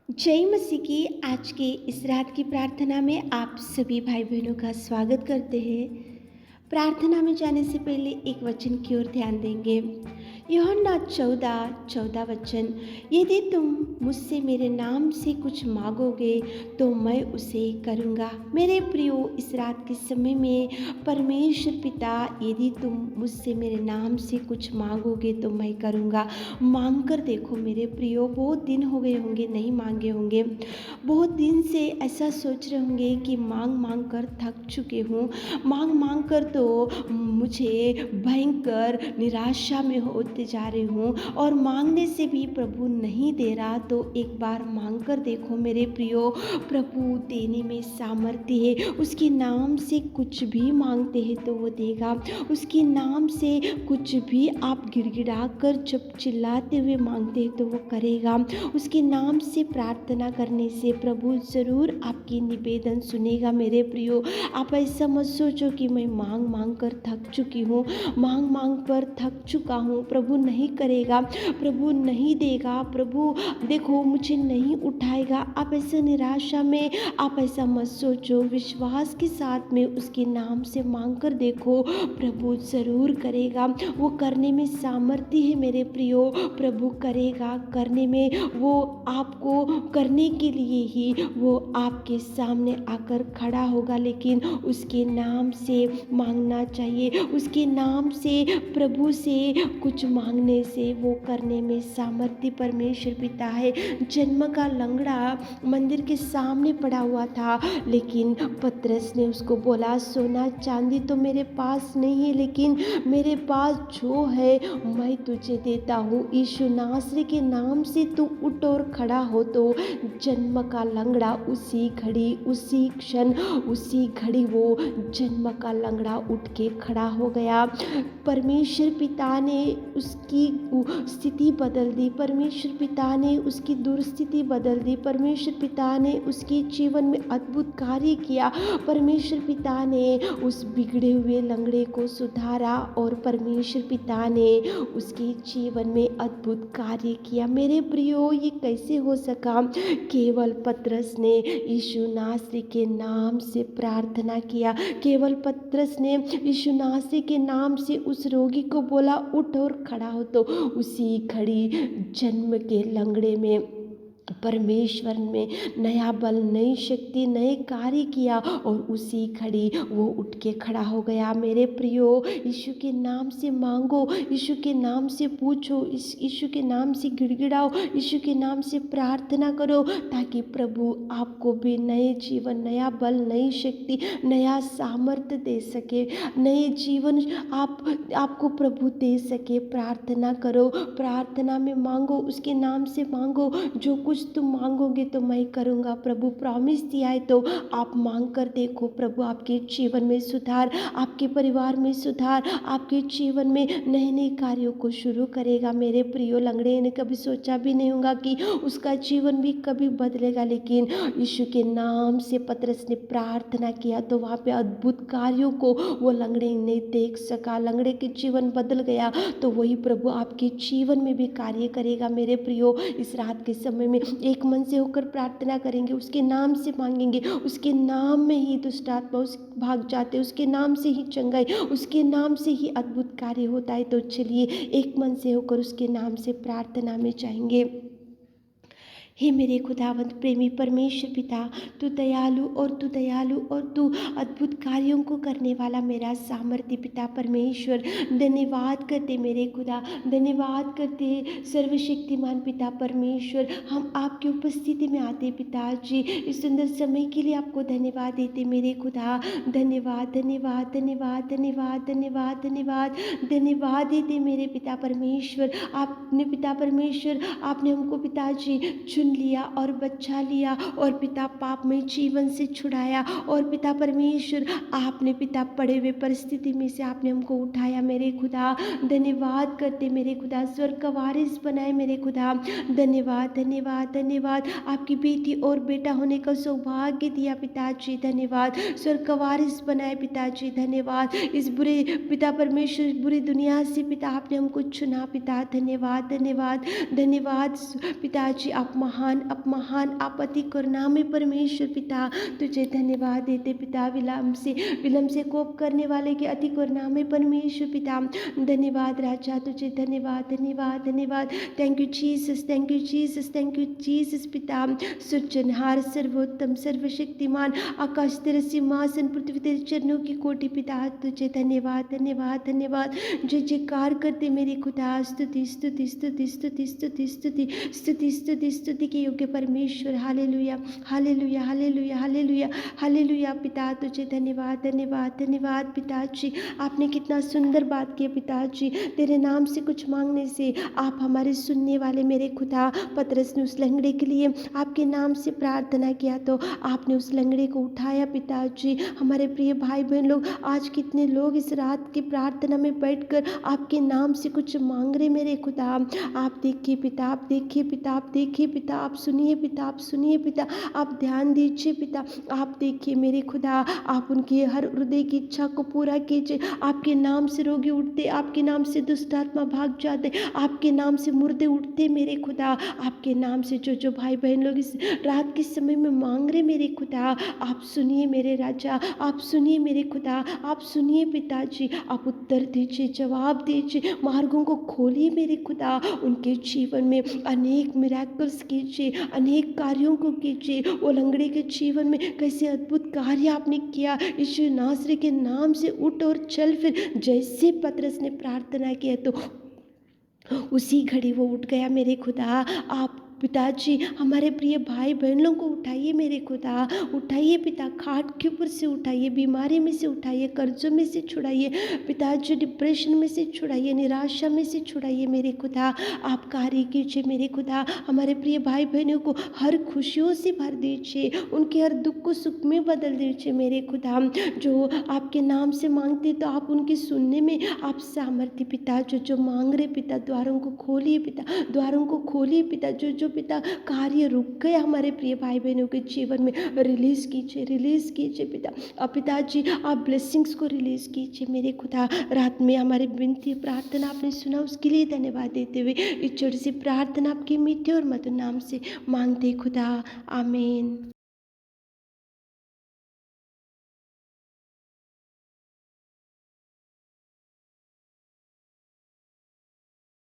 जय मसीह की आज के इस रात की प्रार्थना में आप सभी भाई बहनों का स्वागत करते हैं। प्रार्थना में जाने से पहले एक वचन की ओर ध्यान देंगे। यूहन्ना 14:14 वचन, यदि तुम मुझसे मेरे नाम से कुछ मांगोगे तो मैं उसे करूँगा। मेरे प्रियो, इस रात के समय में परमेश्वर पिता, यदि तुम मुझसे मेरे नाम से कुछ मांगोगे तो मैं करूँगा। मांग कर देखो मेरे प्रियो, बहुत दिन हो गए होंगे नहीं मांगे होंगे, बहुत दिन से ऐसा सोच रहे होंगे कि मांग मांग कर थक चुके हूँ, मांग मांग कर तो मुझे भयंकर निराशा में होते जा रही हूँ और मांगने से भी प्रभु नहीं दे रहा। तो एक बार मांग कर देखो मेरे प्रियो, प्रभु देने में सामर्थ्य है। उसके नाम से कुछ भी मांगते हैं तो वो देगा। उसके नाम से कुछ भी आप गिड़गिड़ा कर जब चिल्लाते हुए मांगते हैं तो वो करेगा। उसके नाम से प्रार्थना करने से प्रभु ज़रूर आपकी निवेदन सुनेगा मेरे प्रियो। आप ऐसा मत सोचो कि मैं मांग मांग कर थक चुकी हूँ, मांग मांग पर थक चुका हूँ, प्रभु नहीं करेगा, प्रभु नहीं देगा, प्रभु देखो मुझे नहीं उठाएगा। आप ऐसा निराशा में आप ऐसा मत सोचो। विश्वास के साथ में उसके नाम से मांग कर देखो, प्रभु ज़रूर करेगा। वो करने में सामर्थ्य है मेरे प्रियो, प्रभु करेगा। करने में वो आपको करने के लिए ही वो आपके सामने आकर खड़ा होगा। लेकिन उसके नाम से मांगना चाहिए, उसके नाम से प्रभु से कुछ मांगने से वो करने में सामर्थ्य परमेश्वर पिता है। जन्म का लंगड़ा मंदिर के सामने पड़ा हुआ था, लेकिन पतरस ने उसको बोला, सोना चांदी तो मेरे पास नहीं है, लेकिन मेरे पास जो है मैं तुझे देता हूँ। यीशु नासरी के नाम से तू उठ और खड़ा हो। तो जन्म का लंगड़ा उसी घड़ी, उसी क्षण, उसी घड़ी वो जन्म का लंगड़ा उठ के खड़ा हो गया। परमेश्वर पिता ने उसकी स्थिति बदल दी, परमेश्वर पिता ने उसकी दुर्स्थिति बदल दी, परमेश्वर पिता ने उसके जीवन में अद्भुत कार्य किया, परमेश्वर पिता ने उस बिगड़े हुए लंगड़े को सुधारा और परमेश्वर पिता ने उसके जीवन में अद्भुत कार्य किया। मेरे प्रियो, ये कैसे हो सका? केवल पतरस ने यीशु नासरी के नाम से प्रार्थना किया, केवल पतरस ने यीशु नासरी के नाम से उस रोगी को बोला, उठ और खड़ा हो। तो उसी घड़ी जन्म के लंगड़े में परमेश्वर में नया बल, नई शक्ति, नए कार्य किया और उसी घड़ी वो उठ के खड़ा हो गया। मेरे प्रियो, यीशु के नाम से मांगो, यीशु के नाम से पूछो, यीशु के नाम से गिड़गिड़ाओ, यीशु के नाम से प्रार्थना करो, ताकि प्रभु आपको भी नए जीवन, नया बल, नई शक्ति, नया सामर्थ्य दे सके, नए जीवन आपको प्रभु दे सके। प्रार्थना करो, प्रार्थना में मांगो, उसके नाम से मांगो। जो कुछ तुम मांगोगे तो मैं करूँगा। प्रभु प्रॉमिस दिया है तो आप मांग कर देखो। प्रभु आपके जीवन में सुधार, आपके परिवार में सुधार, आपके जीवन में नए नए कार्यों को शुरू करेगा। मेरे प्रियो, लंगड़े ने कभी सोचा भी नहीं होगा कि उसका जीवन भी कभी बदलेगा, लेकिन यीशु के नाम से पतरस ने प्रार्थना किया तो वहाँ पे अद्भुत कार्यों को वो लंगड़े ने देख सका, लंगड़े के जीवन बदल गया। तो वही प्रभु आपके जीवन में भी कार्य करेगा। मेरे प्रियो, इस रात के समय में एक मन से होकर प्रार्थना करेंगे, उसके नाम से मांगेंगे, उसके नाम में ही दुष्ट आत्मा भाग जाते, उसके नाम से ही चंगाई, उसके नाम से ही अद्भुत कार्य होता है। तो चलिए एक मन से होकर उसके नाम से प्रार्थना में जाएंगे। हे मेरे खुदावंत प्रेमी परमेश्वर पिता, तू दयालु और तू अद्भुत कार्यों को करने वाला मेरा सामर्थ्य पिता परमेश्वर, धन्यवाद करते मेरे खुदा, धन्यवाद करते सर्वशक्तिमान पिता परमेश्वर। हम आपकी उपस्थिति में आते पिताजी, इस सुंदर समय के लिए आपको धन्यवाद देते मेरे खुदा। धन्यवाद धन्यवाद धन्यवाद धन्यवाद धन्यवाद धन्यवाद धन्यवाद देते मेरे पिता परमेश्वर। आपने पिता परमेश्वर, आपने हमको पिताजी चुन लिया और बचा लिया और पिता पाप में जीवन से छुड़ाया और पिता परमेश्वर, आपने पिता पड़े हुए परिस्थिति में से आपने हमको उठाया मेरे खुदा। धन्यवाद करते मेरे खुदा, स्वर्ग का वारिस बनाए मेरे खुदा। धन्यवाद धन्यवाद धन्यवाद, आपकी बेटी और बेटा होने का सौभाग्य दिया पिताजी। धन्यवाद, स्वर्ग का वारिस बनाए पिताजी। धन्यवाद, इस बुरे पिता परमेश्वर, बुरी दुनिया से पिता आपने हमको चुना पिता। धन्यवाद धन्यवाद धन्यवाद पिताजी, आप महान आप महान आप अति करुणामय परमेश्वर पिता, तुझे धन्यवाद देते पिता। विलम्ब से कोप करने वाले के अति करुणामय परमेश्वर पिता, धन्यवाद राजा, तुझे धन्यवाद धन्यवाद धन्यवाद। Thank you Jesus, thank you Jesus, thank you Jesus पिता। सृजनहार, सर्वोत्तम, सर्वशक्तिमान, आकाश तेरा सिंहासन, पृथ्वी तेरे चरणों की कोटि पिता, तुझे धन्यवाद धन्यवाद धन्यवाद। जय जयकार करते मेरे खुदा, स्तुति स्तुति स्तुति स्तुति स्तुति स्तुति स्तुति स्तुति स्तुति के योग्य परमेश्वर। Hallelujah hallelujah hallelujah hallelujah hallelujah पिता, तुझे धन्यवाद धन्यवाद धन्यवाद पिताजी। आपने कितना सुंदर बात की पिताजी, तेरे नाम से कुछ मांगने से आप हमारे सुनने वाले मेरे खुदा। पतरस ने उस लंगड़े के लिए आपके नाम से प्रार्थना किया तो आपने उस लंगड़े को उठाया पिताजी। हमारे प्रिय भाई बहन लोग, आज कितने लोग इस रात की प्रार्थना में बैठकर आपके नाम से कुछ मांग रहे मेरे खुदा। आप देखिए पिता, आप देखिए पिता, आप देखिए पिता, आप सुनिए पिता, आप सुनिए पिता, आप ध्यान दीजिए पिता। आप देखिए मेरे खुदा, आप उनकी हर हृदय की इच्छा को पूरा कीजिए। आपके नाम से रोगी उठते, आपके नाम से दुष्ट आत्मा भाग जाते, आपके नाम से मुर्दे उठते मेरे खुदा। आपके नाम से जो जो भाई बहन लोग इस रात के समय में मांग रहे मेरे खुदा, आप सुनिए मेरे राजा, आप सुनिए मेरे खुदा, आप सुनिए पिताजी। आप उत्तर दीजिए, जवाब दीजिए, मार्गों को खोलिए मेरे खुदा। उनके जीवन में अनेक मिरेकल्स कीजिए, अनेक कार्यों को कीजिए। वो लंगड़े के जीवन में कैसे अद्भुत कार्य आपने किया। यीशु नासरी के नाम से उठ और चल फिर, जैसे पतरस ने प्रार्थना किया तो उसी घड़ी वो उठ गया मेरे खुदा। आप पिताजी हमारे प्रिय भाई बहनों को उठाइए मेरे खुदा, उठाइए पिता, खाट के ऊपर से उठाइए, बीमारी में से उठाइए, कर्जों में से छुड़ाइए पिताजी, डिप्रेशन में से छुड़ाइए, निराशा में से छुड़ाइए मेरे खुदा। आप कार्य कीजिए मेरे खुदा। हमारे प्रिय भाई बहनों को हर खुशियों से भर दीजिए, उनके हर दुख को सुख में बदल दीजिए मेरे खुदा। जो आपके नाम से मांगते तो आप उनके सुनने में आप सामर्थ्य पिता। जो जो मांग रहे पिता, द्वारों को खोलिए पिता, द्वारों को खोलिए पिता। जो जो पिता कार्य रुक गया हमारे प्रिय भाई बहनों के जीवन में, रिलीज कीजिए पिता। अब पिताजी आप ब्लेसिंग्स को रिलीज कीजिए मेरे खुदा। रात में हमारी विनती प्रार्थना आपने सुना, उसके लिए धन्यवाद देते हुए इस छोटी सी प्रार्थना आपके मीठे और मधुर नाम से मांगते खुदा, आमीन।